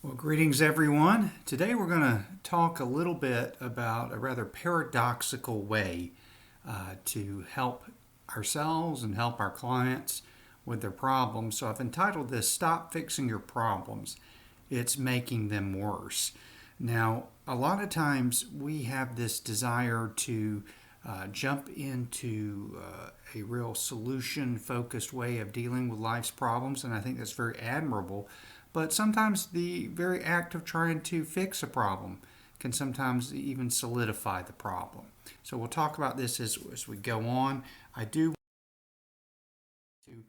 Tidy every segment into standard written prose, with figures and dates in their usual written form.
Well, greetings everyone. Today we're going to talk a little bit about a rather paradoxical way to help ourselves and help our clients with their problems. So I've entitled this Stop Fixing Your Problems. It's Making Them Worse. Now, a lot of times we have this desire to jump into a real solution-focused way of dealing with life's problems, and I think that's very admirable. But sometimes the very act of trying to fix a problem can sometimes even solidify the problem. So we'll talk about this as we go on. I do want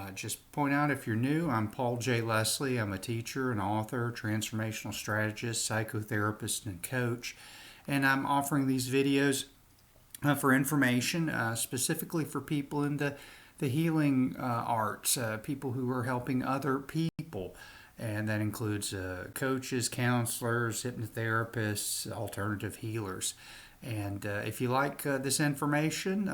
to just point out, if you're new, I'm Paul J. Leslie. I'm a teacher, an author, transformational strategist, psychotherapist, and coach. And I'm offering these videos for information, specifically for people in the healing arts, people who are helping other people. And that includes coaches, counselors, hypnotherapists, alternative healers. And if you like this information,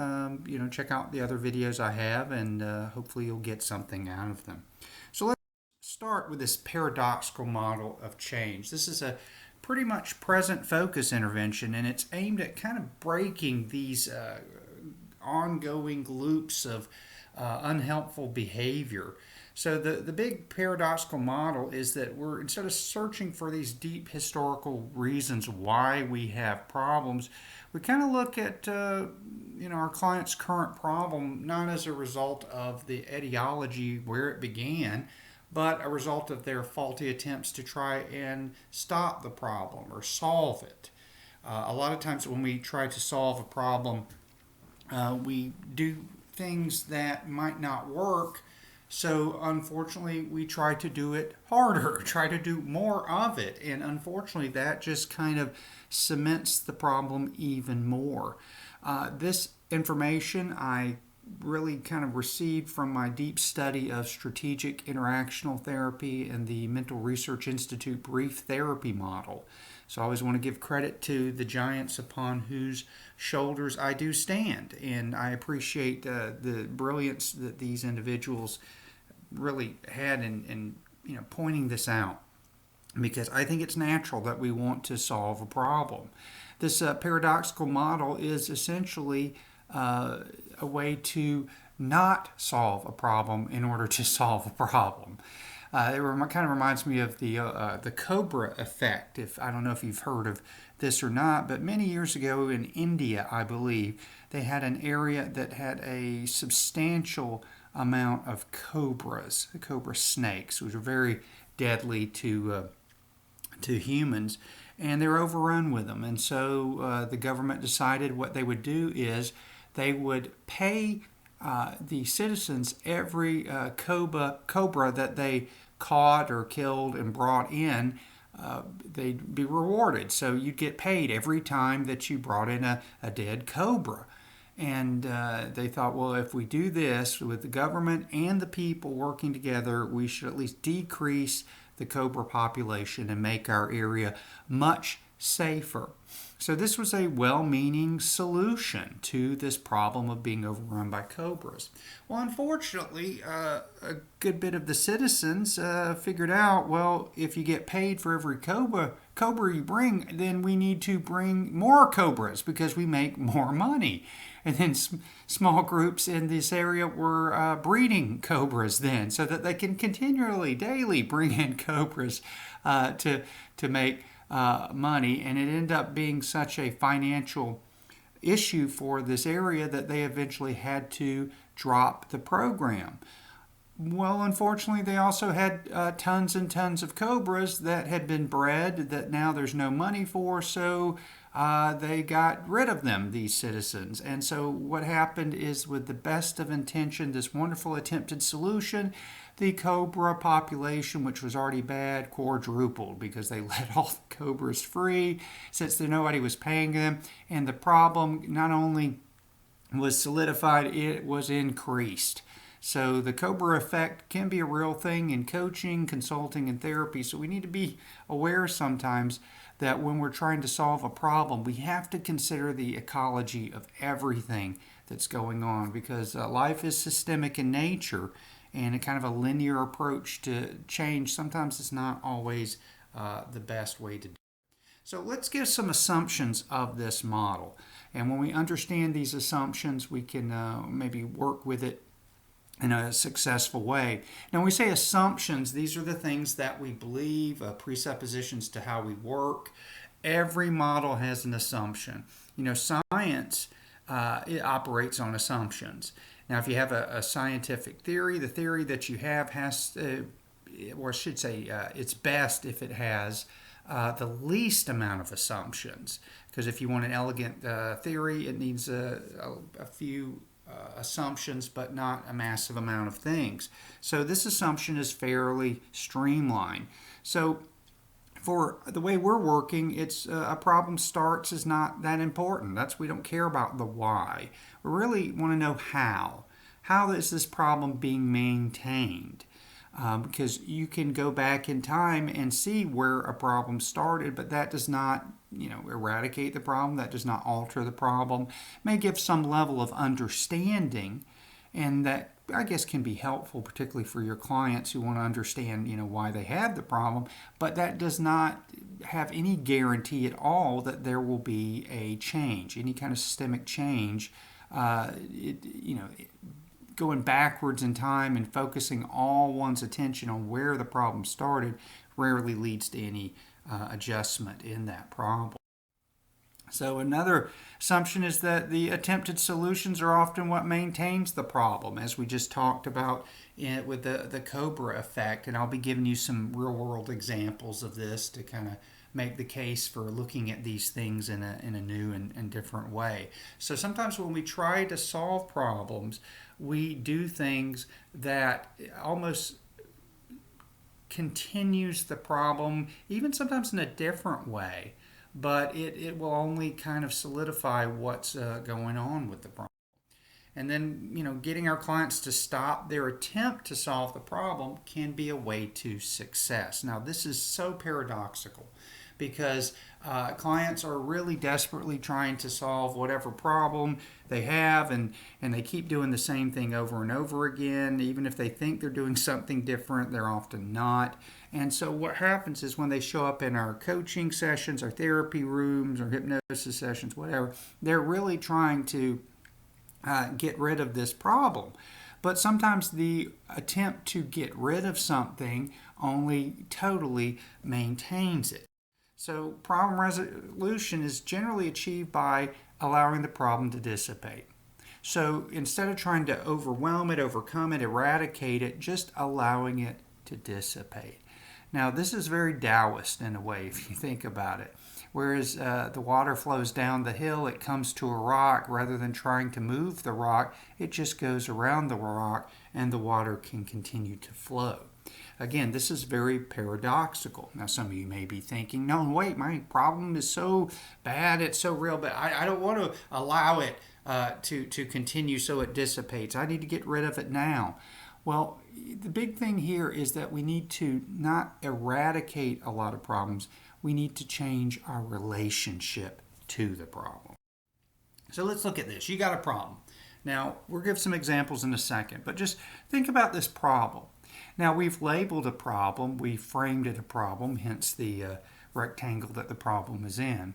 check out the other videos I have, and hopefully you'll get something out of them. So let's start with this paradoxical model of change. This is a pretty much present focus intervention, and it's aimed at kind of breaking these ongoing loops of unhelpful behavior. So the big paradoxical model is that we're, instead of searching for these deep historical reasons why we have problems, we kind of look at our client's current problem not as a result of the etiology where it began, but a result of their faulty attempts to try and stop the problem or solve it. A lot of times when we try to solve a problem, we do things that might not work. So unfortunately, we try to do it harder, try to do more of it. And unfortunately, that just kind of cements the problem even more. This information I really kind of received from my deep study of strategic interactional therapy and the Mental Research Institute brief therapy model. So I always want to give credit to the giants upon whose shoulders I do stand. And I appreciate the brilliance that these individuals really had in pointing this out, because I think it's natural that we want to solve a problem. This paradoxical model is essentially a way to not solve a problem in order to solve a problem. It kind of reminds me of the Cobra effect. I don't know if you've heard of this or not, but many years ago in India, I believe, they had an area that had a substantial amount of cobras, the cobra snakes, which are very deadly to humans, and they're overrun with them. And so the government decided what they would do is they would pay the citizens every cobra that they caught or killed and brought in. They'd be rewarded. So you'd get paid every time that you brought in a dead cobra. And they thought, well, if we do this with the government and the people working together, we should at least decrease the cobra population and make our area much safer. So this was a well-meaning solution to this problem of being overrun by cobras. Well, unfortunately, a good bit of the citizens figured out, well, if you get paid for every cobra you bring, then we need to bring more cobras because we make more money. And then small groups in this area were breeding cobras then, so that they can continually, daily bring in cobras to make money. And it ended up being such a financial issue for this area that they eventually had to drop the program. Well, unfortunately, they also had tons and tons of cobras that had been bred that now there's no money for, so they got rid of them, these citizens. And so what happened is, with the best of intention, this wonderful attempted solution, the cobra population, which was already bad, quadrupled because they let all the cobras free since nobody was paying them. And the problem not only was solidified, it was increased. So the cobra effect can be a real thing in coaching, consulting, and therapy. So we need to be aware sometimes that when we're trying to solve a problem, we have to consider the ecology of everything that's going on, because life is systemic in nature, and a kind of a linear approach to change sometimes is not always the best way to do it. So let's give some assumptions of this model. And when we understand these assumptions, we can maybe work with it in a successful way. Now, when we say assumptions, these are the things that we believe, presuppositions to how we work. Every model has an assumption. Science it operates on assumptions. Now, if you have a scientific theory, the theory that you have has, or I should say, it's best if it has the least amount of assumptions. Because if you want an elegant theory, it needs a few assumptions, but not a massive amount of things. So this assumption is fairly streamlined. So for the way we're working, it's a problem starts is not that important. We don't care about the why. We really want to know how. How is this problem being maintained? Because you can go back in time and see where a problem started, but that does not, eradicate the problem. That does not alter the problem. It may give some level of understanding, and that I guess can be helpful, particularly for your clients who want to understand, why they have the problem. But that does not have any guarantee at all that there will be a change, any kind of systemic change. Going backwards in time and focusing all one's attention on where the problem started rarely leads to any adjustment in that problem. So another assumption is that the attempted solutions are often what maintains the problem, as we just talked about with the Cobra effect. And I'll be giving you some real-world examples of this to kind of make the case for looking at these things in a new and different way. So sometimes when we try to solve problems, we do things that almost continues the problem, even sometimes in a different way, but it will only kind of solidify what's going on with the problem. And then, getting our clients to stop their attempt to solve the problem can be a way to success. Now, this is so paradoxical because clients are really desperately trying to solve whatever problem they have, and they keep doing the same thing over and over again. Even if they think they're doing something different, they're often not. And so what happens is when they show up in our coaching sessions, our therapy rooms, or hypnosis sessions, whatever, they're really trying to get rid of this problem. But sometimes the attempt to get rid of something only totally maintains it. So problem resolution is generally achieved by allowing the problem to dissipate. So instead of trying to overwhelm it, overcome it, eradicate it, just allowing it to dissipate. Now, this is very Taoist in a way, if you think about it. Whereas the water flows down the hill, it comes to a rock. Rather than trying to move the rock, it just goes around the rock and the water can continue to flow. Again, this is very paradoxical. Now, some of you may be thinking, no, wait, my problem is so bad, it's so real, but I don't want to allow it to continue so it dissipates. I need to get rid of it now. Well, the big thing here is that we need to not eradicate a lot of problems. We need to change our relationship to the problem. So let's look at this. You got a problem. Now, we'll give some examples in a second, but just think about this problem. Now, we've labeled a problem, we framed it a problem, hence the rectangle that the problem is in.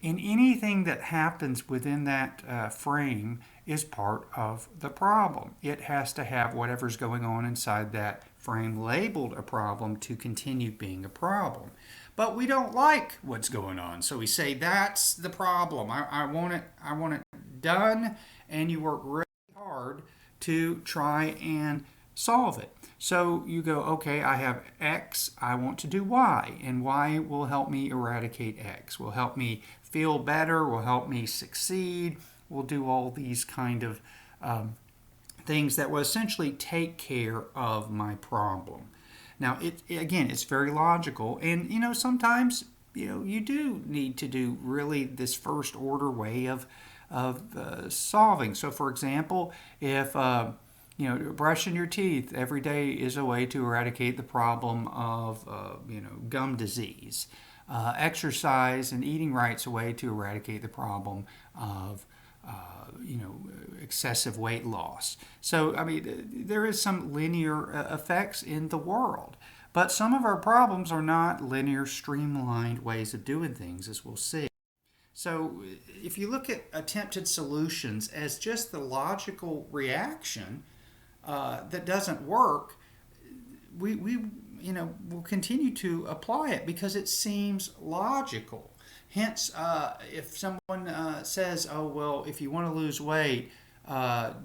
And anything that happens within that frame is part of the problem. It has to have whatever's going on inside that frame labeled a problem to continue being a problem. But we don't like what's going on, so we say that's the problem. I want it done, and you work really hard to try and solve it. So you go, okay, I have X, I want to do Y, and Y will help me eradicate X, will help me feel better, will help me succeed, will do all these kind of things that will essentially take care of my problem. Now, it's very logical, and sometimes you do need to do really this first order way of solving. So, for example, if brushing your teeth every day is a way to eradicate the problem of gum disease. Exercise and eating right is a way to eradicate the problem of excessive weight loss. So, there is some linear effects in the world. But some of our problems are not linear, streamlined ways of doing things, as we'll see. So, if you look at attempted solutions as just the logical reaction that doesn't work, we will continue to apply it because it seems logical. Hence, if someone says, "Oh well, if you want to lose weight,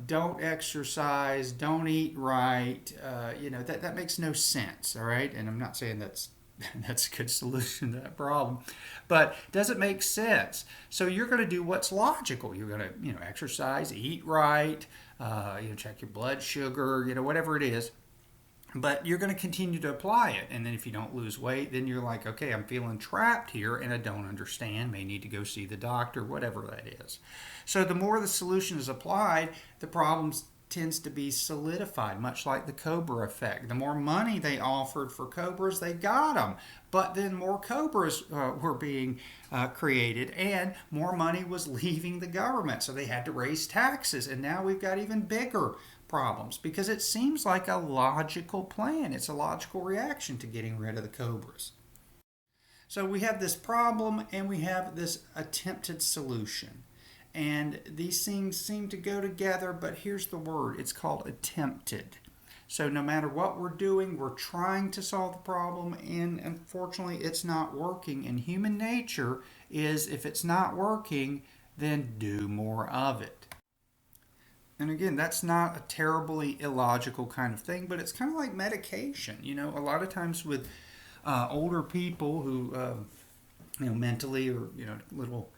don't exercise, don't eat right," that makes no sense. All right, and I'm not saying that's a good solution to that problem, but does it make sense? So you're going to do what's logical. You're going to exercise, eat right, check your blood sugar, whatever it is. But you're going to continue to apply it. And then if you don't lose weight, then you're like, okay, I'm feeling trapped here and I don't understand. May need to go see the doctor, whatever that is. So the more the solution is applied, the problem tends to be solidified, much like the Cobra effect. The more money they offered for Cobras, they got them. But then more Cobras were being created and more money was leaving the government. So they had to raise taxes. And now we've got even bigger problems because it seems like a logical plan. It's a logical reaction to getting rid of the Cobras. So we have this problem and we have this attempted solution. And these things seem to go together, but here's the word. It's called attempted. So no matter what we're doing, we're trying to solve the problem, and unfortunately it's not working. And human nature is, if it's not working, then do more of it. And again, that's not a terribly illogical kind of thing, but it's kind of like medication. A lot of times with older people who, mentally or, a little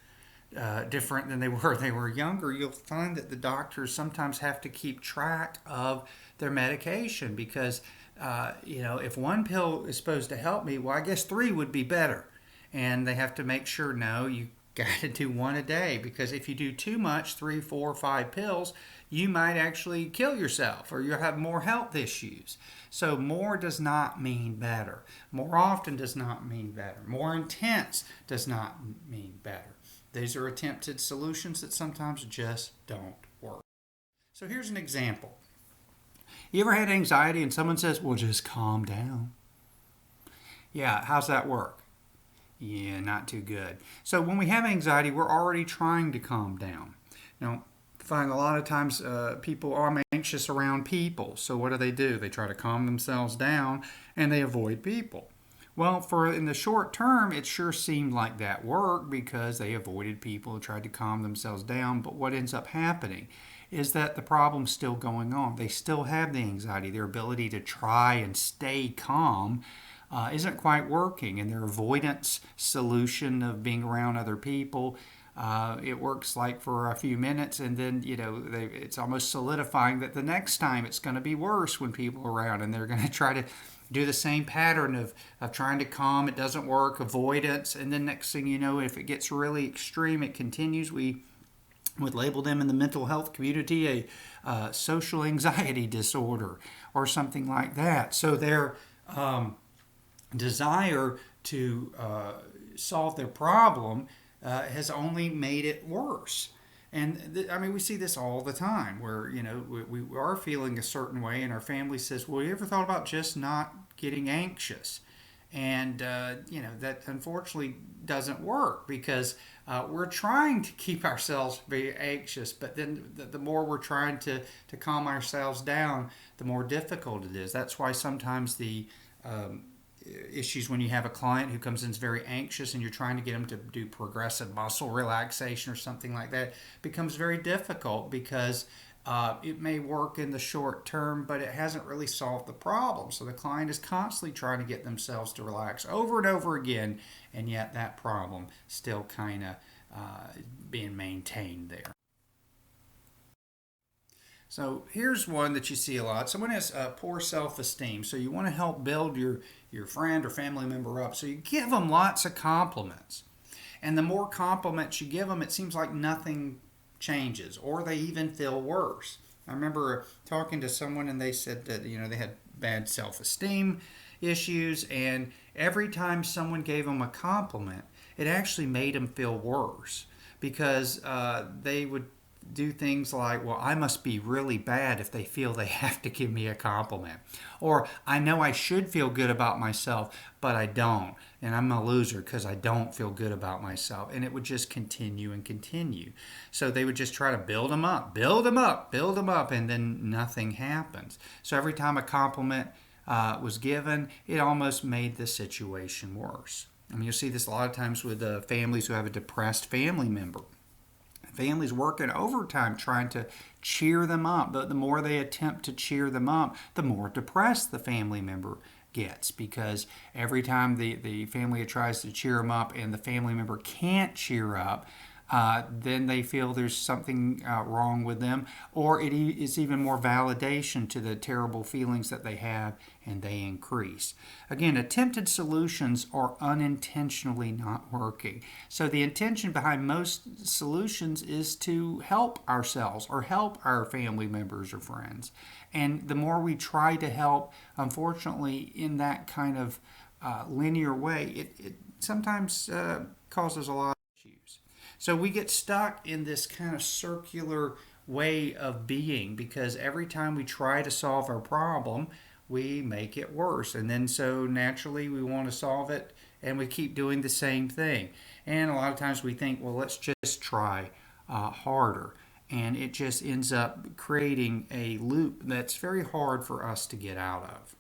different than they were younger, you'll find that the doctors sometimes have to keep track of their medication because, if one pill is supposed to help me, well, I guess 3 would be better. And they have to make sure, no, you got to do 1 a day, because if you do too much, 3, 4, 5 pills, you might actually kill yourself or you'll have more health issues. So more does not mean better. More often does not mean better. More intense does not mean better. These are attempted solutions that sometimes just don't work. So here's an example. You ever had anxiety and someone says, well, just calm down? Yeah, how's that work? Yeah, not too good. So when we have anxiety, we're already trying to calm down. Find a lot of times people are anxious around people. So what do? They try to calm themselves down and they avoid people. Well, in the short term, it sure seemed like that worked because they avoided people, tried to calm themselves down. But what ends up happening is that the problem's still going on. They still have the anxiety. Their ability to try and stay calm isn't quite working. And their avoidance solution of being around other people, it works like for a few minutes, and then it's almost solidifying that the next time it's going to be worse when people are around, and they're going to try to do the same pattern of trying to calm. It doesn't work, avoidance, and then next thing you know, if it gets really extreme, it continues. We would label them in the mental health community a social anxiety disorder or something like that. So their desire to solve their problem has only made it worse. And we see this all the time where, we are feeling a certain way and our family says, well, you ever thought about just not getting anxious? And, that unfortunately doesn't work because we're trying to keep ourselves very anxious, but then the more we're trying to calm ourselves down, the more difficult it is. That's why sometimes the issues when you have a client who comes in is very anxious and you're trying to get them to do progressive muscle relaxation or something like that, becomes very difficult because it may work in the short term, but it hasn't really solved the problem. So the client is constantly trying to get themselves to relax over and over again, and yet that problem still kind of being maintained there. So here's one that you see a lot. Someone has poor self-esteem. So you want to help build your friend or family member up. So you give them lots of compliments. And the more compliments you give them, it seems like nothing changes, or they even feel worse. I remember talking to someone and they said that they had bad self-esteem issues, and every time someone gave them a compliment, it actually made them feel worse because they would do things like, well, I must be really bad if they feel they have to give me a compliment. Or I know I should feel good about myself, but I don't. And I'm a loser because I don't feel good about myself. And it would just continue and continue. So they would just try to build them up, build them up, build them up, and then nothing happens. So every time a compliment was given, it almost made the situation worse. I mean, you'll see this a lot of times with families who have a depressed family member. Families working overtime trying to cheer them up, but the more they attempt to cheer them up, the more depressed the family member gets, because every time the family tries to cheer them up and the family member can't cheer up, then they feel there's something wrong with them, or it is even more validation to the terrible feelings that they have, and they increase. Again, attempted solutions are unintentionally not working. So the intention behind most solutions is to help ourselves or help our family members or friends. And the more we try to help, unfortunately, in that kind of linear way, it sometimes causes a lot of issues. So we get stuck in this kind of circular way of being, because every time we try to solve our problem, we make it worse. And then so naturally we want to solve it and we keep doing the same thing. And a lot of times we think, well, let's just try harder. And it just ends up creating a loop that's very hard for us to get out of.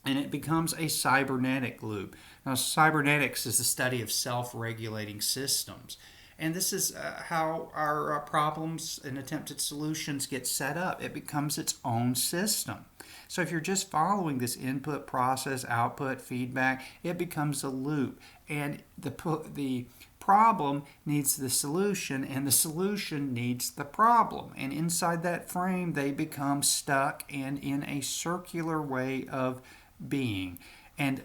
And it becomes a cybernetic loop. Now, cybernetics is the study of self-regulating systems. And this is how our problems and attempted solutions get set up. It becomes its own system. So if you're just following this input, process, output, feedback, it becomes a loop. And the problem needs the solution, and the solution needs the problem. And inside that frame, they become stuck and in a circular way of being. And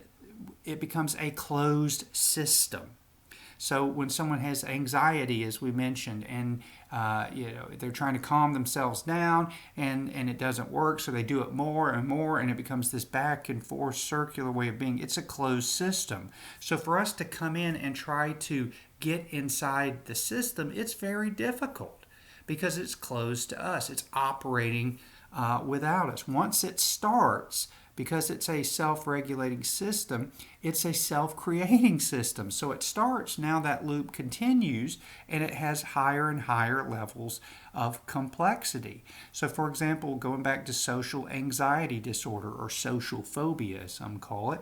it becomes a closed system. So when someone has anxiety, as we mentioned, and they're trying to calm themselves down, and it doesn't work, so they do it more and more, and it becomes this back and forth circular way of being. It's a closed system. So for us to come in and try to get inside the system, it's very difficult because it's closed to us. It's operating without us. Once it starts, because it's a self-regulating system, it's a self-creating system. So it starts, now that loop continues, and it has higher and higher levels of complexity. So for example, going back to social anxiety disorder, or social phobia, as some call it,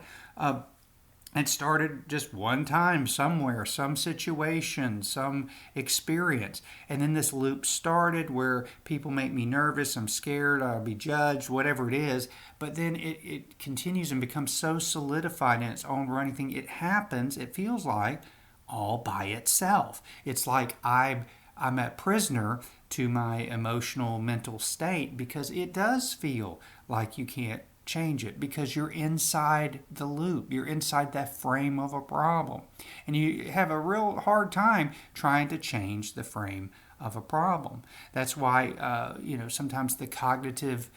it started just one time somewhere, some situation, some experience. And then this loop started where people make me nervous, I'm scared, I'll be judged, whatever it is. But then it continues and becomes so solidified in its own running thing. It happens, it feels like, all by itself. It's like I'm a prisoner to my emotional mental state, because it does feel like you can't change it, because you're inside the loop. You're inside that frame of a problem. And you have a real hard time trying to change the frame of a problem. That's why, sometimes the cognitive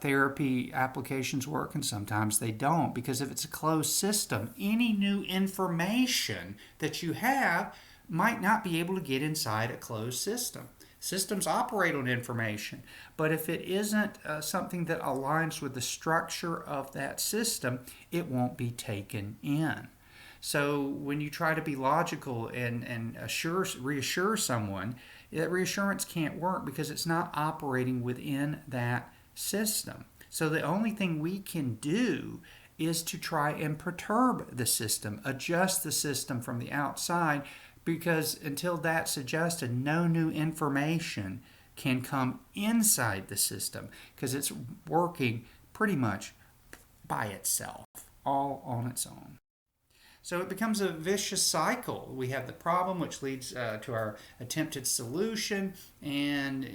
therapy applications work and sometimes they don't, because if it's a closed system, any new information that you have might not be able to get inside a closed system. Systems operate on information, but if it isn't something that aligns with the structure of that system, it won't be taken in. So when you try to be logical and reassure someone, that reassurance can't work because it's not operating within that system. So the only thing we can do is to try and perturb the system, adjust the system from the outside, because until that's adjusted, no new information can come inside the system, because it's working pretty much by itself, all on its own. So it becomes a vicious cycle. We have the problem, which leads to our attempted solution, and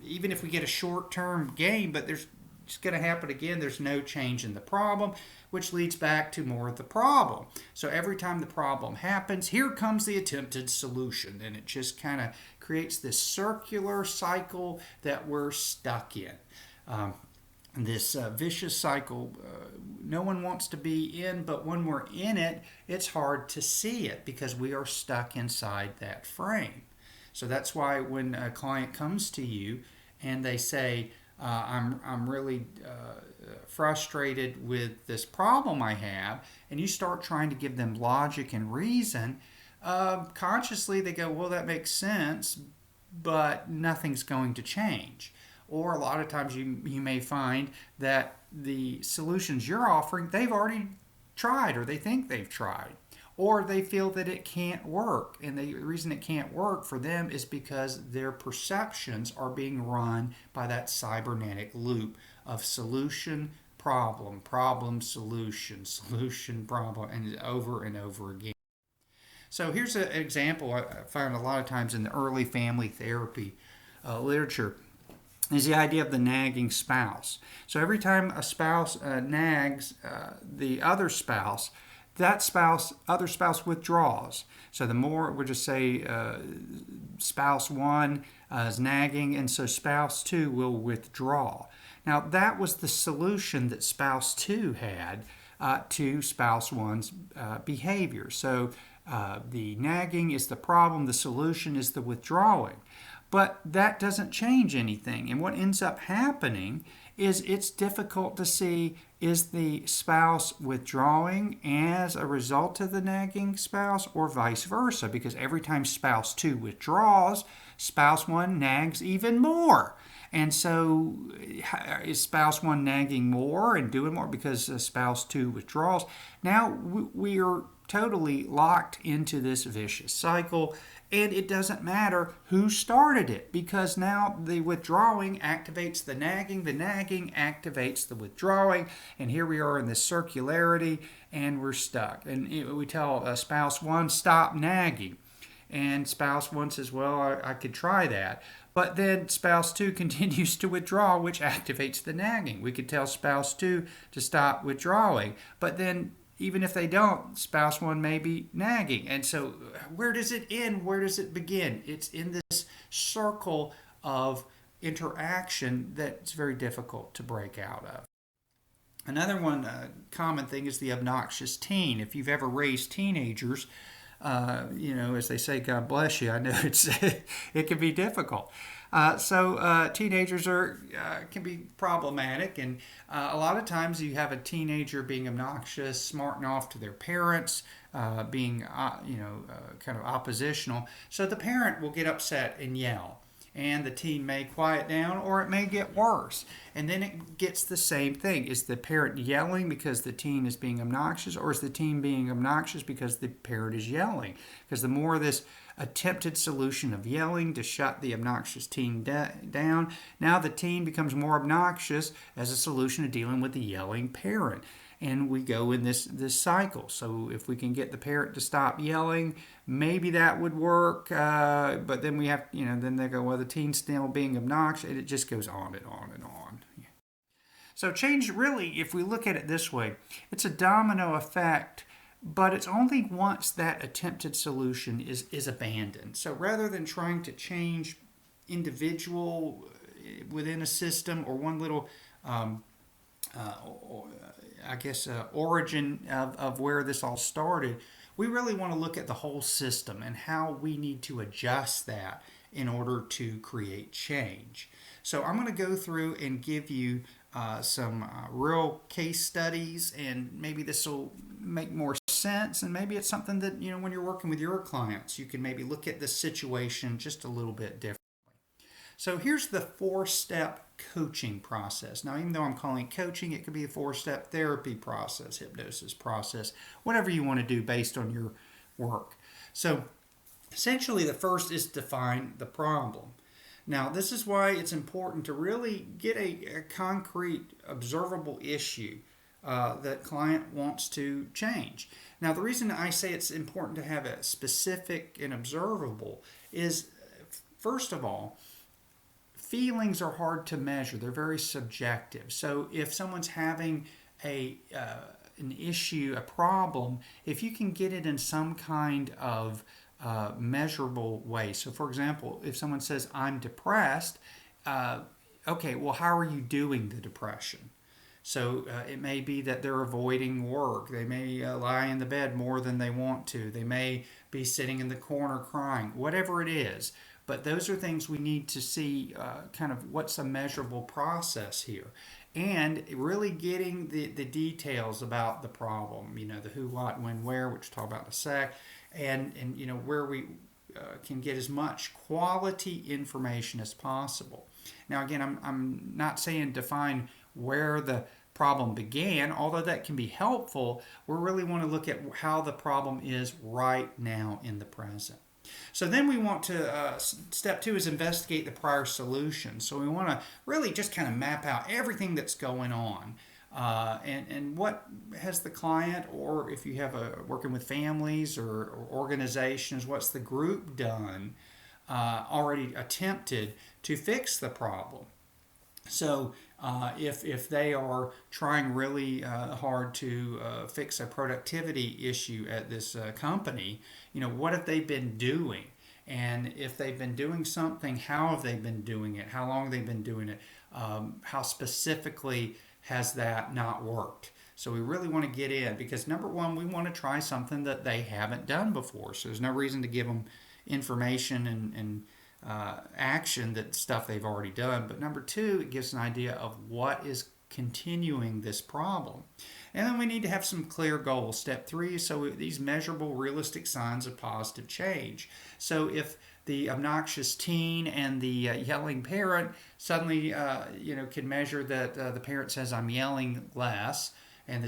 even if we get a short-term gain, but it's going to happen again. There's no change in the problem, which leads back to more of the problem. So every time the problem happens, here comes the attempted solution, and it just kind of creates this circular cycle that we're stuck in. This vicious cycle no one wants to be in, but when we're in it, it's hard to see it because we are stuck inside that frame. So that's why when a client comes to you and they say, I'm really frustrated with this problem I have, and you start trying to give them logic and reason, consciously they go, well, that makes sense, but nothing's going to change. Or a lot of times you may find that the solutions you're offering, they've already tried or they think they've tried. Or they feel that it can't work. And the reason it can't work for them is because their perceptions are being run by that cybernetic loop of solution, problem, problem, solution, solution, problem, and over again. So here's an example I found a lot of times in the early family therapy literature is the idea of the nagging spouse. So every time a spouse nags the other spouse, other spouse withdraws. So the more, we'll just say spouse one is nagging, and so spouse two will withdraw. Now that was the solution that spouse two had to spouse one's behavior. So the nagging is the problem, the solution is the withdrawing. But that doesn't change anything. And what ends up happening is it's difficult to see, is the spouse withdrawing as a result of the nagging spouse or vice versa? Because every time spouse two withdraws, spouse one nags even more. And so is spouse one nagging more and doing more because spouse two withdraws? Now we are totally locked into this vicious cycle, and it doesn't matter who started it, because now the withdrawing activates the nagging activates the withdrawing, and here we are in this circularity, and we're stuck. And we tell spouse one, stop nagging, and spouse one says, well, I could try that. But then spouse two continues to withdraw, which activates the nagging. We could tell spouse two to stop withdrawing, but then even if they don't, spouse one may be nagging. And so where does it end? Where does it begin? It's in this circle of interaction that's very difficult to break out of. Another one common thing is the obnoxious teen. If you've ever raised teenagers, as they say, God bless you. I know it can be difficult. So teenagers can be problematic, and a lot of times you have a teenager being obnoxious, smarting off to their parents, being kind of oppositional. So the parent will get upset and yell, and the teen may quiet down, or it may get worse. And then it gets the same thing. Is the parent yelling because the teen is being obnoxious, or is the teen being obnoxious because the parent is yelling? Because the more this attempted solution of yelling to shut the obnoxious teen down, now the teen becomes more obnoxious as a solution to dealing with the yelling parent. And we go in this cycle. So if we can get the parent to stop yelling, maybe that would work. But then we have, then they go, well, the teen's still being obnoxious. And it just goes on and on and on. So change, really, if we look at it this way, it's a domino effect, but it's only once that attempted solution is abandoned. So rather than trying to change individual within a system or one little origin of where this all started, we really want to look at the whole system and how we need to adjust that in order to create change. So I'm going to go through and give you some real case studies, and maybe this will make more sense, and maybe it's something that, when you're working with your clients, you can maybe look at the situation just a little bit differently. So here's the 4-step coaching process. Now, even though I'm calling it coaching, it could be a 4-step therapy process, hypnosis process, whatever you want to do based on your work. So essentially, the first is define the problem. Now, this is why it's important to really get a concrete, observable issue that client wants to change. Now, the reason I say it's important to have a specific and observable is, first of all, feelings are hard to measure. They're very subjective. So if someone's having an issue, a problem, if you can get it in some kind of measurable way. So for example, if someone says, I'm depressed, okay, well, how are you doing the depression? So it may be that they're avoiding work. They may lie in the bed more than they want to. They may be sitting in the corner crying, whatever it is. but those are things we need to see kind of what's a measurable process here. And really getting the details about the problem, the who, what, when, where, which we'll talk about in a sec, and where we can get as much quality information as possible. Now, again, I'm not saying define where the problem began, although that can be helpful. We really want to look at how the problem is right now in the present. So then we want to, step two is investigate the prior solution. So we want to really just kind of map out everything that's going on. And what has the client, or if you have working with families or organizations, what's the group done, already attempted to fix the problem? So if they are trying really hard to fix a productivity issue at this company, what have they been doing? And if they've been doing something, how have they been doing it? How long have they been doing it? How specifically has that not worked? So we really want to get in, because number one, we want to try something that they haven't done before. So there's no reason to give them information and action that stuff they've already done. But number two, it gives an idea of what is continuing this problem. And then we need to have some clear goals. Step three, so these measurable, realistic signs of positive change. So if the obnoxious teen and the yelling parent suddenly, can measure that the parent says, "I'm yelling less," and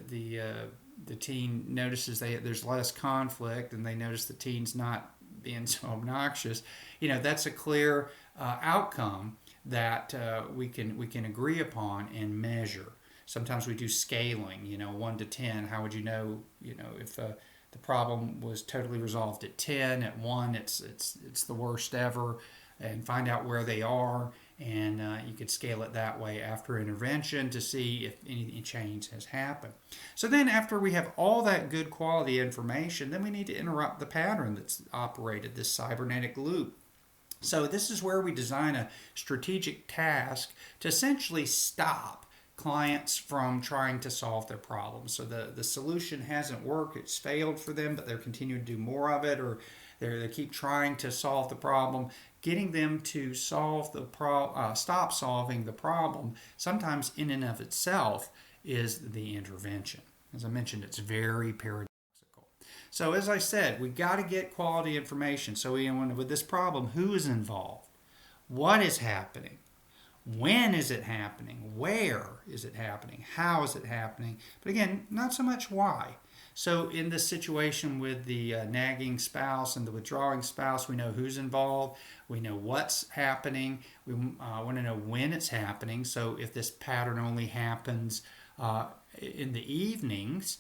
the teen notices there's less conflict, and they notice the teen's not being so obnoxious, that's a clear outcome that we can agree upon and measure. Sometimes we do scaling, 1 to 10. How would you know, if the problem was totally resolved at 10? At 1, it's the worst ever, and find out where they are. And you could scale it that way after intervention to see if any change has happened. So then after we have all that good quality information, then we need to interrupt the pattern that's operated, this cybernetic loop. So this is where we design a strategic task to essentially stop clients from trying to solve their problems. So the solution hasn't worked, it's failed for them, but they're continuing to do more of it, or they keep trying to solve the problem. Getting them to solve stop solving the problem, sometimes in and of itself, is the intervention. As I mentioned, it's very paradoxical. So as I said, we got to get quality information. So with this problem, who is involved? What is happening? When is it happening? Where is it happening? How is it happening? But again, not so much why. So in this situation with the nagging spouse and the withdrawing spouse, we know who's involved. We know what's happening. We want to know when it's happening. So if this pattern only happens in the evenings,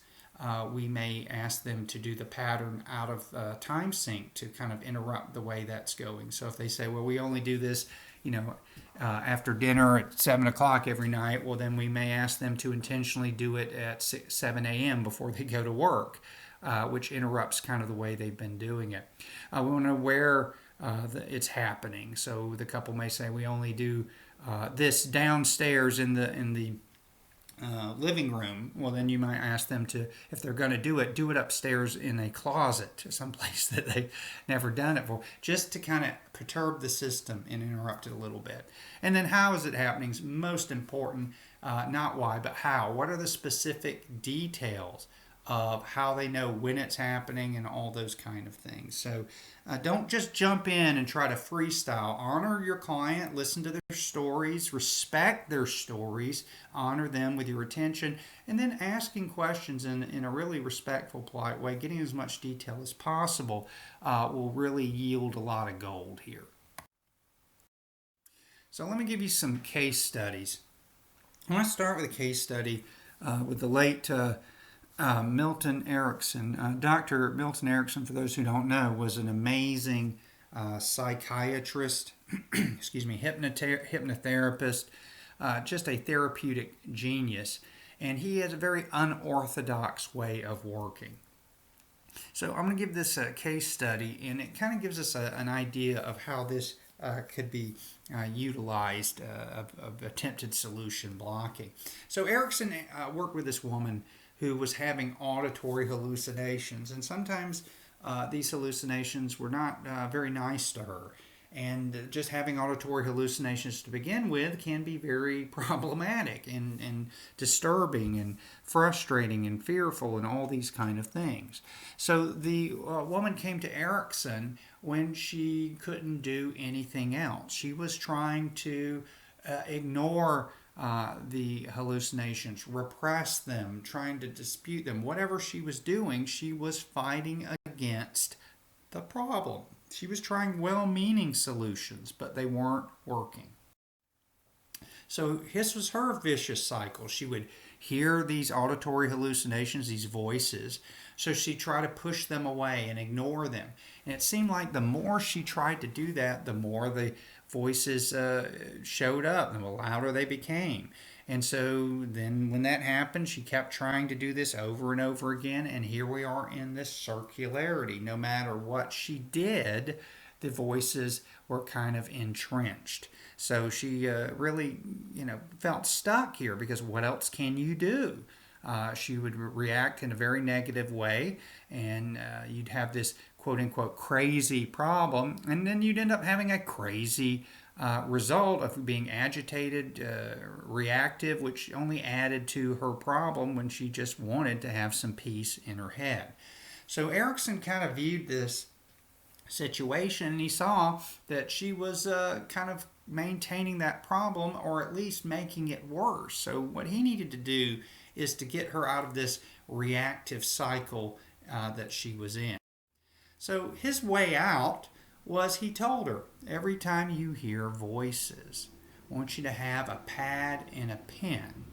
we may ask them to do the pattern out of time sync to kind of interrupt the way that's going. So if they say, well, we only do this, after dinner at 7 o'clock every night, well, then we may ask them to intentionally do it at 7 a.m. before they go to work, which interrupts kind of the way they've been doing it. We want to know where it's happening. So the couple may say, we only do this downstairs in the living room. Well, then you might ask them to, if they're going to do it upstairs in a closet, someplace that they've never done it before, just to kind of perturb the system and interrupt it a little bit. And then how is it happening is most important, not why, but how. What are the specific details of how they know when it's happening and all those kind of things. So don't just jump in and try to freestyle. Honor your client, listen to their stories, respect their stories, honor them with your attention, and then asking questions in a really respectful, polite way, getting as much detail as possible will really yield a lot of gold here. So let me give you some case studies. I want to start with a case study with the late Milton Erickson. Dr. Milton Erickson, for those who don't know, was an amazing psychiatrist, hypnotherapist, just a therapeutic genius. And he has a very unorthodox way of working. So I'm going to give this a case study, and it kind of gives us an idea of how this could be utilized of attempted solution blocking. So Erickson worked with this woman who was having auditory hallucinations, and sometimes these hallucinations were not very nice to her. And just having auditory hallucinations to begin with can be very problematic and disturbing and frustrating and fearful and all these kind of things. So the woman came to Erickson when she couldn't do anything else. She was trying to ignore the hallucinations, repress them, trying to dispute them. Whatever she was doing, she was fighting against the problem. She was trying well-meaning solutions, but they weren't working. So this was her vicious cycle. She would hear these auditory hallucinations, these voices, so she'd try to push them away and ignore them. And it seemed like the more she tried to do that, the more the voices showed up, and the louder they became. And so then when that happened, she kept trying to do this over and over again. And here we are in this circularity. No matter what she did, the voices were kind of entrenched. So she really, felt stuck here because what else can you do? She would react in a very negative way, and you'd have this quote unquote crazy problem, and then you'd end up having a crazy result of being agitated, reactive, which only added to her problem when she just wanted to have some peace in her head. So Erickson kind of viewed this situation, and he saw that she was kind of maintaining that problem, or at least making it worse. So what he needed to do is to get her out of this reactive cycle that she was in. So his way out was, he told her, every time you hear voices, I want you to have a pad and a pen,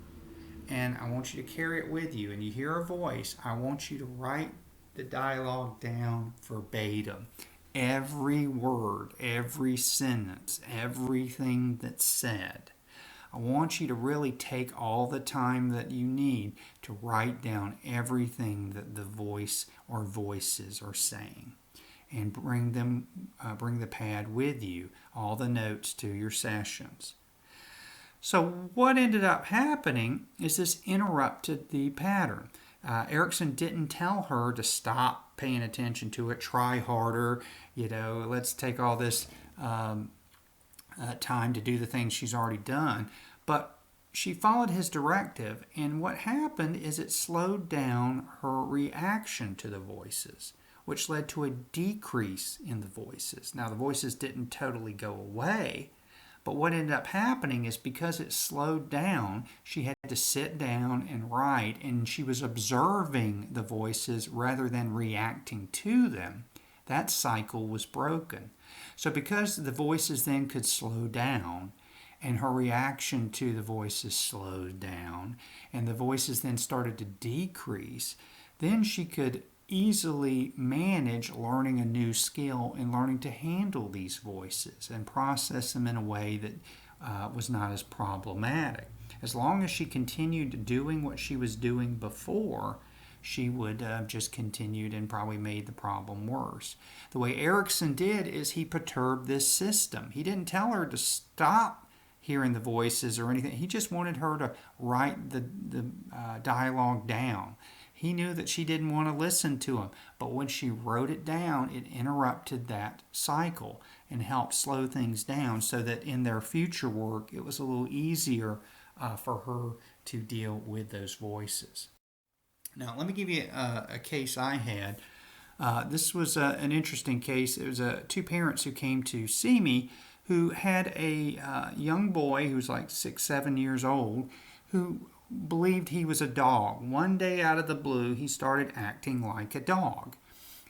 and I want you to carry it with you. And you hear a voice, I want you to write the dialogue down verbatim. Every word, every sentence, everything that's said. I want you to really take all the time that you need to write down everything that the voice or voices are saying, and bring the pad with you, all the notes to your sessions. So what ended up happening is this interrupted the pattern. Erickson didn't tell her to stop paying attention to it, try harder, let's take all this time to do the things she's already done. But she followed his directive, and what happened is it slowed down her reaction to the voices, which led to a decrease in the voices. Now, the voices didn't totally go away, but what ended up happening is because it slowed down, she had to sit down and write, and she was observing the voices rather than reacting to them. That cycle was broken. So because the voices then could slow down, and her reaction to the voices slowed down, and the voices then started to decrease, then she could easily manage learning a new skill and learning to handle these voices and process them in a way that was not as problematic. As long as she continued doing what she was doing before, she would have just continued and probably made the problem worse. The way Erickson did is he perturbed this system. He didn't tell her to stop hearing the voices or anything. He just wanted her to write the dialogue down. He knew that she didn't want to listen to him, but when she wrote it down, it interrupted that cycle and helped slow things down so that in their future work, it was a little easier for her to deal with those voices. Now, let me give you a case I had. This was an interesting case. It was two parents who came to see me who had a young boy who was like 6, 7 years old who believed he was a dog. One day out of the blue, he started acting like a dog.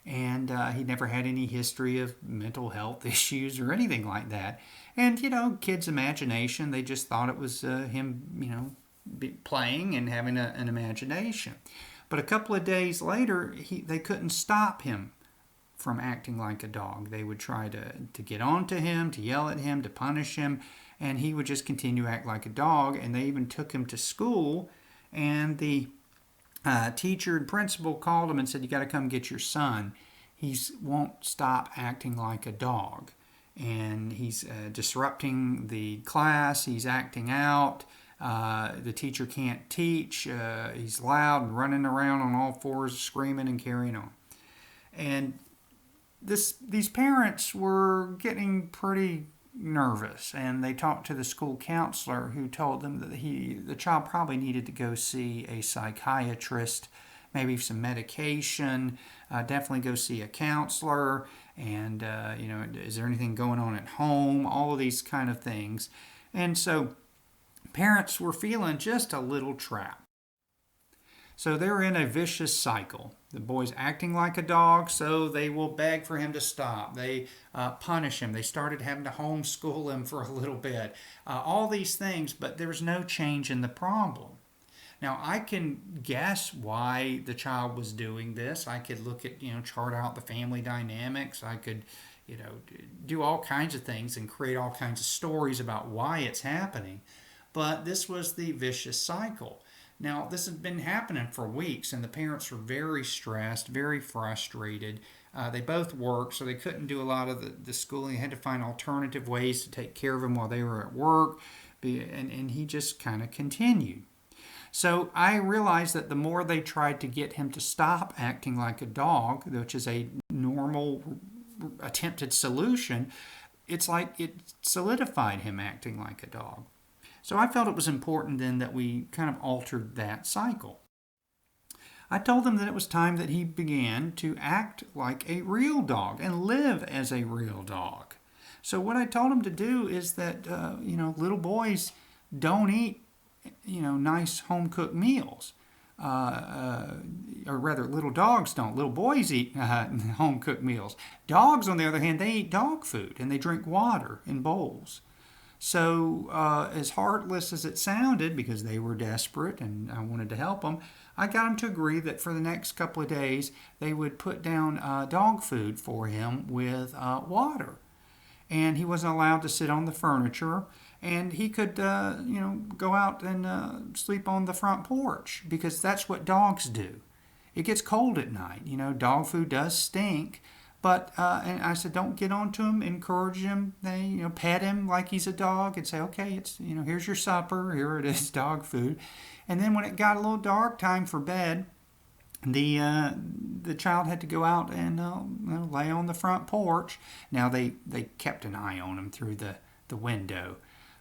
And he never had any history of mental health issues or anything like that. And, kids' imagination, they just thought it was him, playing and having an imagination. But a couple of days later, they couldn't stop him from acting like a dog. They would try to get on to him, to yell at him, to punish him, and he would just continue to act like a dog. And they even took him to school, and the teacher and principal called him and said, you got to come get your son. He won't stop acting like a dog, and he's disrupting the class. He's acting out. The teacher can't teach. He's loud and running around on all fours, screaming and carrying on. And these parents were getting pretty nervous, and they talked to the school counselor, who told them that the child probably needed to go see a psychiatrist, maybe some medication, definitely go see a counselor, and is there anything going on at home? All of these kind of things. And so parents were feeling just a little trapped. So they're in a vicious cycle. The boy's acting like a dog, so they will beg for him to stop. They punish him. They started having to homeschool him for a little bit. All these things, but there's no change in the problem. Now, I can guess why the child was doing this. I could look at, chart out the family dynamics. I could, do all kinds of things and create all kinds of stories about why it's happening. But this was the vicious cycle. Now, this has been happening for weeks, and the parents were very stressed, very frustrated. They both worked, so they couldn't do a lot of the schooling. They had to find alternative ways to take care of him while they were at work, and he just kind of continued. So I realized that the more they tried to get him to stop acting like a dog, which is a normal attempted solution, it's like it solidified him acting like a dog. So I felt it was important then that we kind of altered that cycle. I told him that it was time that he began to act like a real dog and live as a real dog. So what I told him to do is that, little boys don't eat, nice home-cooked meals. Or rather, little dogs don't. Little boys eat home-cooked meals. Dogs, on the other hand, they eat dog food and they drink water in bowls. So as heartless as it sounded, because they were desperate and I wanted to help them, I got them to agree that for the next couple of days, they would put down dog food for him with water. And he wasn't allowed to sit on the furniture, and he could, go out and sleep on the front porch, because that's what dogs do. It gets cold at night. Dog food does stink. But, and I said, don't get on to him, encourage him, pet him like he's a dog and say, okay, it's, here's your supper, here it is, dog food. And then when it got a little dark, time for bed, the child had to go out and lay on the front porch. Now, they kept an eye on him through the window.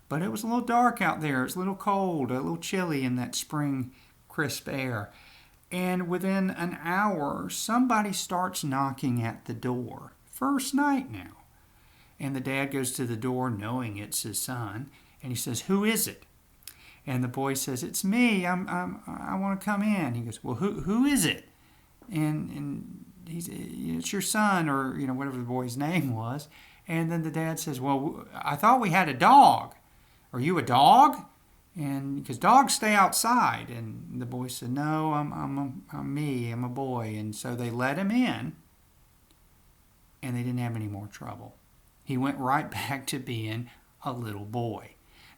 But it was a little dark out there. It was a little cold, a little chilly in that spring crisp air. And within an hour, somebody starts knocking at the door. First night now. And the dad goes to the door knowing it's his son. And he says, "Who is it?" And the boy says, "It's me. I want to come in." He goes, "Well, who is it?" And it's your son, or whatever the boy's name was. And then the dad says, "Well, I thought we had a dog. Are you a dog?" And because dogs stay outside, and the boy said, "No, I'm me. I'm a boy." And so they let him in, and they didn't have any more trouble. He went right back to being a little boy.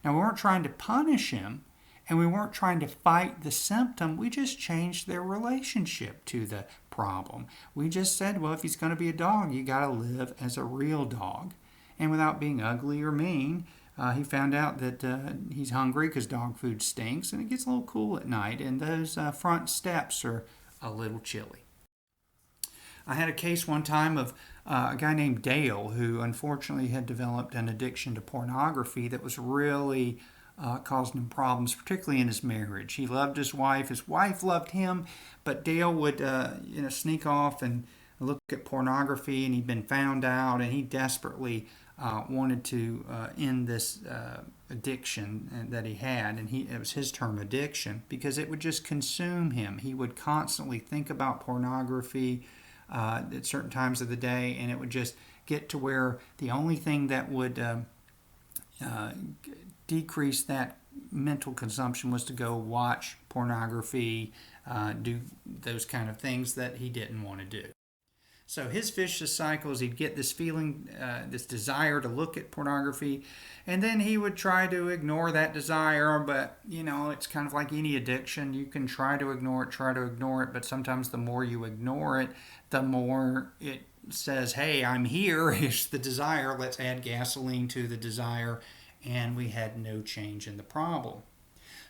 Now, we weren't trying to punish him, and we weren't trying to fight the symptom. We just changed their relationship to the problem. We just said, well, if he's going to be a dog, you got to live as a real dog. And without being ugly or mean, he found out that he's hungry because dog food stinks, and it gets a little cool at night, and those front steps are a little chilly. I had a case one time of a guy named Dale, who unfortunately had developed an addiction to pornography that was really causing him problems, particularly in his marriage. He loved his wife loved him, but Dale would sneak off and look at pornography, and he'd been found out, and he desperately wanted to end this addiction that he had, and it was his term, addiction, because it would just consume him. He would constantly think about pornography at certain times of the day, and it would just get to where the only thing that would decrease that mental consumption was to go watch pornography, do those kind of things that he didn't want to do. So his vicious cycle is he'd get this feeling, this desire to look at pornography, and then he would try to ignore that desire, but, it's kind of like any addiction. You can try to ignore it, but sometimes the more you ignore it, the more it says, hey, I'm here, here's the desire, let's add gasoline to the desire, and we had no change in the problem.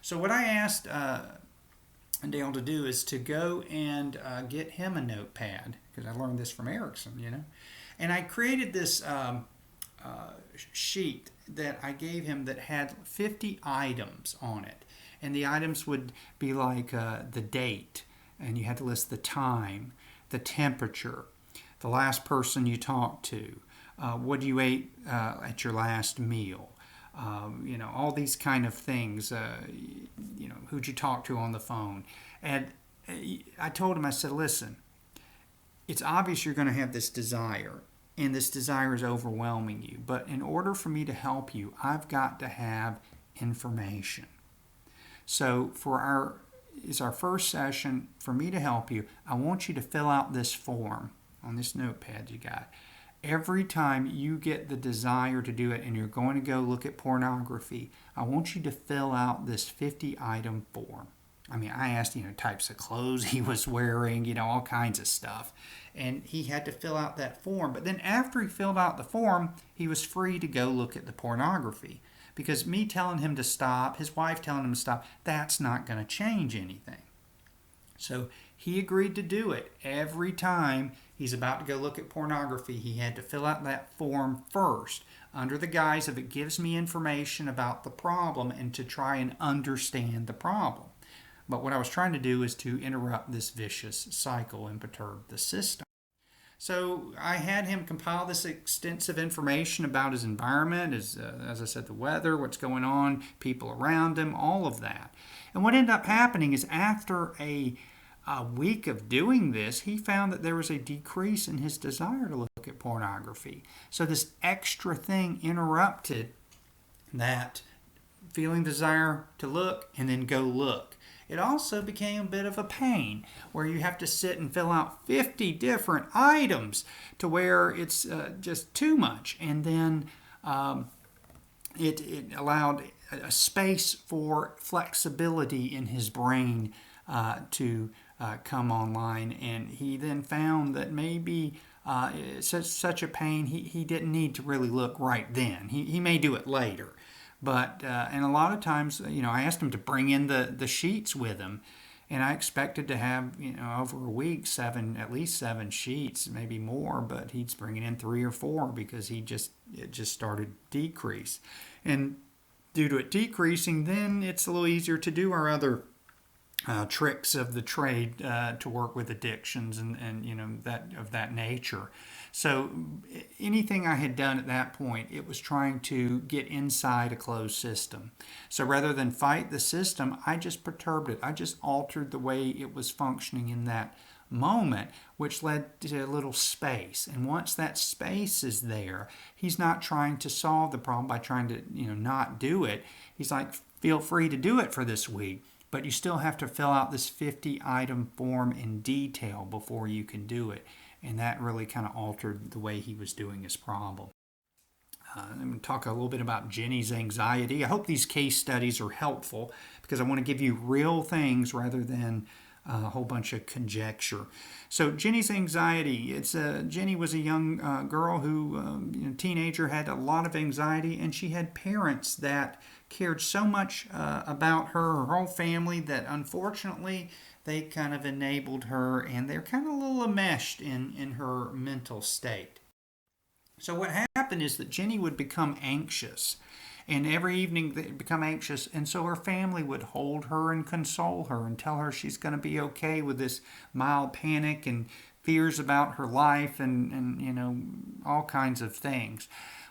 So what I asked Dale to do is to go and get him a notepad, because I learned this from Erickson, And I created this sheet that I gave him that had 50 items on it. And the items would be like the date, and you had to list the time, the temperature, the last person you talked to, what you ate at your last meal, all these kind of things, who'd you talk to on the phone. And I told him, I said, listen, it's obvious you're going to have this desire, and this desire is overwhelming you. But in order for me to help you, I've got to have information. So it's our first session. For me to help you, I want you to fill out this form on this notepad you got. Every time you get the desire to do it and you're going to go look at pornography, I want you to fill out this 50-item form. I mean, I asked, types of clothes he was wearing, all kinds of stuff. And he had to fill out that form. But then after he filled out the form, he was free to go look at the pornography. Because me telling him to stop, his wife telling him to stop, that's not going to change anything. So he agreed to do it. Every time he's about to go look at pornography, he had to fill out that form first, under the guise of it gives me information about the problem and to try and understand the problem. But what I was trying to do is to interrupt this vicious cycle and perturb the system. So I had him compile this extensive information about his environment, as I said, the weather, what's going on, people around him, all of that. And what ended up happening is after a week of doing this, he found that there was a decrease in his desire to look at pornography. So this extra thing interrupted that feeling desire to look and then go look. It also became a bit of a pain where you have to sit and fill out 50 different items to where it's just too much. And then it allowed a space for flexibility in his brain to come online. And he then found that maybe such a pain, he didn't need to really look right then. He may do it later. But, and a lot of times, I asked him to bring in the sheets with him, and I expected to have, over a week, at least seven sheets, maybe more, but he's bringing in 3 or 4 because it just started to decrease. And due to it decreasing, then it's a little easier to do our other tricks of the trade to work with addictions and that of that nature. So anything I had done at that point, it was trying to get inside a closed system. So rather than fight the system, I just perturbed it. I just altered the way it was functioning in that moment, which led to a little space. And once that space is there, he's not trying to solve the problem by trying to not do it. He's like, feel free to do it for this week, but you still have to fill out this 50-item form in detail before you can do it. And that really kind of altered the way he was doing his problem. I'm going to talk a little bit about Jenny's anxiety. I hope these case studies are helpful because I want to give you real things rather than a whole bunch of conjecture. So Jenny's anxiety, Jenny was a young girl who, teenager, had a lot of anxiety, and she had parents that cared so much about her whole family that unfortunately they kind of enabled her, and they're kind of a little enmeshed in her mental state. So what happened is that Jenny would become anxious, and every evening they'd become anxious, and so her family would hold her and console her and tell her she's going to be okay with this mild panic and fears about her life and all kinds of things.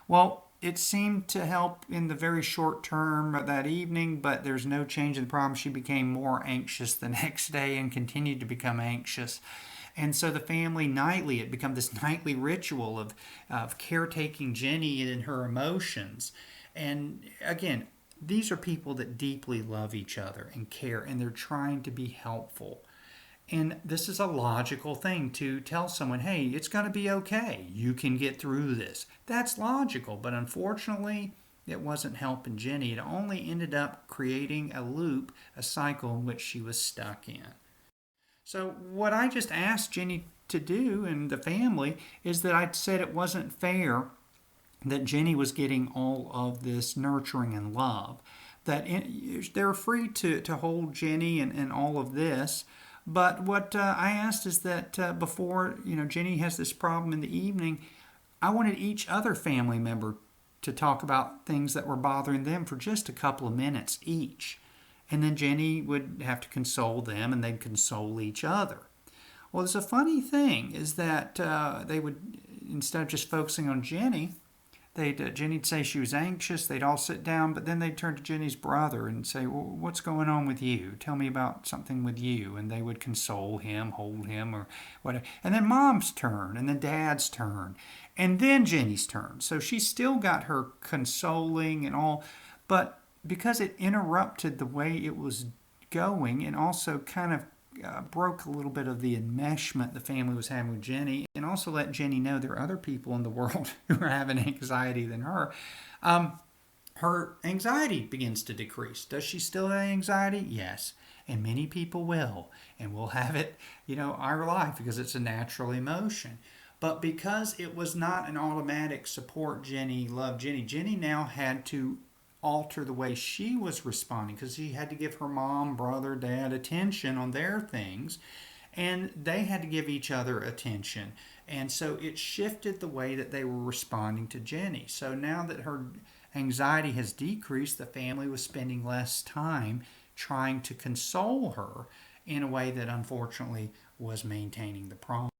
Well, it seemed to help in the very short term that evening, but there's no change in the problem. She became more anxious the next day and continued to become anxious. And so the family nightly, it became this nightly ritual of caretaking Jenny and her emotions. And again, these are people that deeply love each other and care, and they're trying to be helpful. And this is a logical thing to tell someone, hey, it's going to be okay. You can get through this. That's logical, but unfortunately, it wasn't helping Jenny. It only ended up creating a loop, a cycle in which she was stuck in. So what I just asked Jenny to do and the family is that I said it wasn't fair that Jenny was getting all of this nurturing and love. That they're free to hold Jenny and all of this. But what I asked is that before Jenny has this problem in the evening, I wanted each other family member to talk about things that were bothering them for just a couple of minutes each. And then Jenny would have to console them and they'd console each other. Well, there's a funny thing is that they would, instead of just focusing on Jenny, Jenny'd say she was anxious. They'd all sit down, but then they'd turn to Jenny's brother and say, well, what's going on with you? Tell me about something with you. And they would console him, hold him, or whatever. And then Mom's turn, and then Dad's turn, and then Jenny's turn. So she still got her consoling and all, but because it interrupted the way it was going and also kind of broke a little bit of the enmeshment the family was having with Jenny, and also let Jenny know there are other people in the world who are having anxiety than her. Her anxiety begins to decrease. Does she still have anxiety? Yes. And many people will. And we'll have it, our life because it's a natural emotion. But because it was not an automatic support Jenny, love Jenny, Jenny now had to alter the way she was responding because she had to give her mom, brother, dad attention on their things, and they had to give each other attention. And so it shifted the way that they were responding to Jenny. So now that her anxiety has decreased, the family was spending less time trying to console her in a way that unfortunately was maintaining the problem.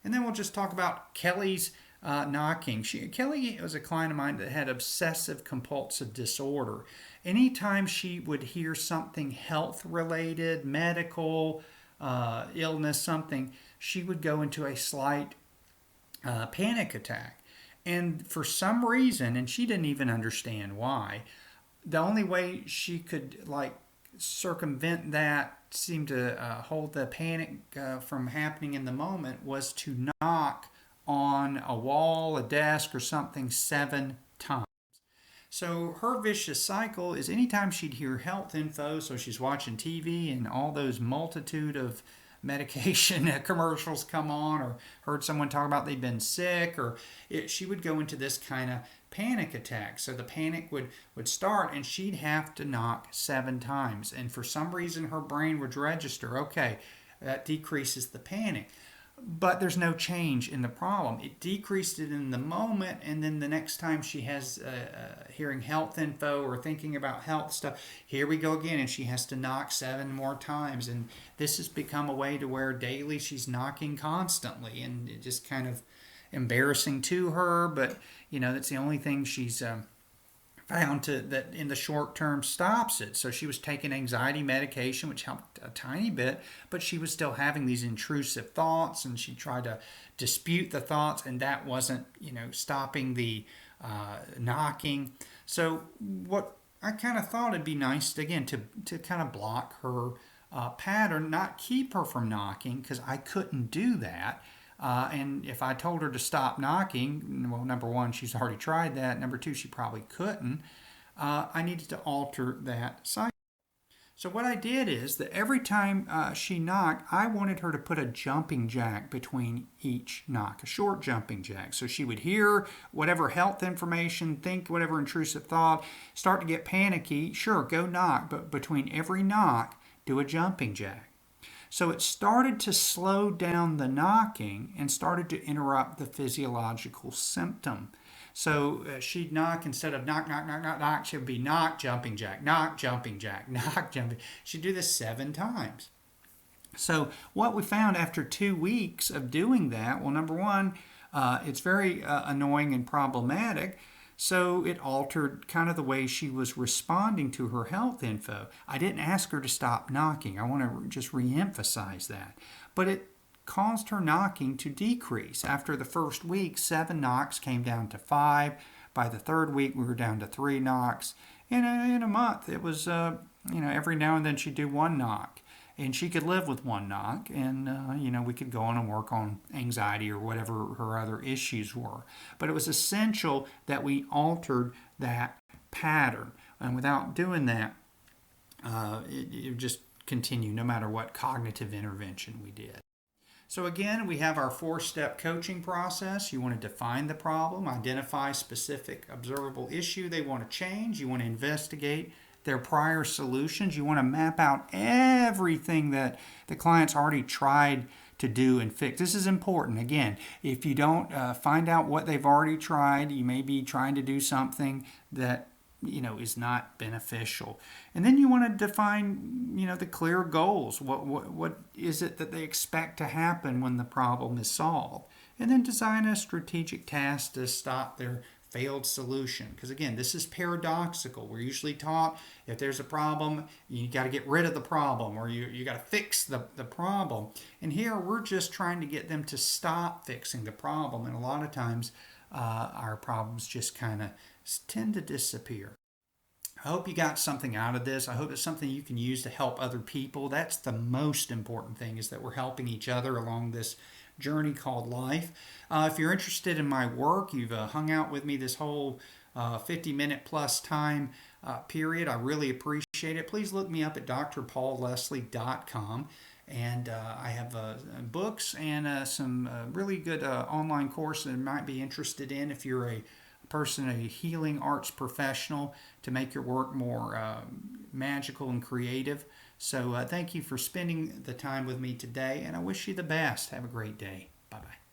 And then we'll just talk about Kelly's knocking. Kelly was a client of mine that had obsessive compulsive disorder. Anytime she would hear something health related, medical, illness, something, she would go into a slight panic attack. And for some reason, and she didn't even understand why, the only way she could circumvent that, seem to hold the panic from happening in the moment, was to knock on a wall, a desk, or something 7 times. So her vicious cycle is anytime she'd hear health info, so she's watching TV and all those multitude of medication commercials come on, or heard someone talk about they'd been sick, she would go into this kind of panic attack. So the panic would start and she'd have to knock 7 times. And for some reason her brain would register, okay, that decreases the panic. But there's no change in the problem. It decreased it in the moment, and then the next time she has hearing health info or thinking about health stuff, here we go again, and she has to knock 7 more times. And this has become a way to where daily she's knocking constantly, and it just kind of embarrassing to her, but that's the only thing she's found that in the short term stops it. So she was taking anxiety medication, which helped a tiny bit, but she was still having these intrusive thoughts, and she tried to dispute the thoughts, and that wasn't, stopping the knocking. So what I kind of thought it'd be nice, again, to kind of block her pattern, not keep her from knocking, because I couldn't do that. And if I told her to stop knocking, well, number one, she's already tried that. Number two, she probably couldn't. I needed to alter that cycle. So what I did is that every time she knocked, I wanted her to put a jumping jack between each knock, a short jumping jack. So she would hear whatever health information, think whatever intrusive thought, start to get panicky. Sure, go knock, but between every knock, do a jumping jack. So it started to slow down the knocking and started to interrupt the physiological symptom. So she'd knock, instead of knock, knock, knock, knock, knock, she would be knock, jumping jack, knock, jumping jack, knock, jumping. She'd do this 7 times. So what we found after 2 weeks of doing that, well, number one, it's very annoying and problematic. So it altered kind of the way she was responding to her health info. I didn't ask her to stop knocking. I want to just reemphasize that. But it caused her knocking to decrease. After the first week, 7 knocks came down to 5. By the 3rd week, we were down to 3 knocks. In a month, it was, every now and then she'd do 1 knock. And she could live with 1 knock, and we could go on and work on anxiety or whatever her other issues were. But it was essential that we altered that pattern, and without doing that, it would just continue no matter what cognitive intervention we did. So again, we have our 4-step coaching process. You want to define the problem, identify specific observable issue they want to change. You want to investigate their prior solutions. You want to map out everything that the client's already tried to do and fix. This is important. Again, if you don't find out what they've already tried, you may be trying to do something that is not beneficial. And then you want to define the clear goals. What is it that they expect to happen when the problem is solved? And then design a strategic task to stop their failed solution. Because again, this is paradoxical. We're usually taught if there's a problem, you got to get rid of the problem, or you got to fix the problem. And here we're just trying to get them to stop fixing the problem. And a lot of times our problems just kind of tend to disappear. I hope you got something out of this. I hope it's something you can use to help other people. That's the most important thing, is that we're helping each other along this journey called life. If you're interested in my work, you've hung out with me this whole 50-minute plus time period. I really appreciate it. Please look me up at drpaulleslie.com. And I have books and some really good online courses that you might be interested in if you're a person, a healing arts professional, to make your work more magical and creative. So thank you for spending the time with me today, and I wish you the best. Have a great day. Bye-bye.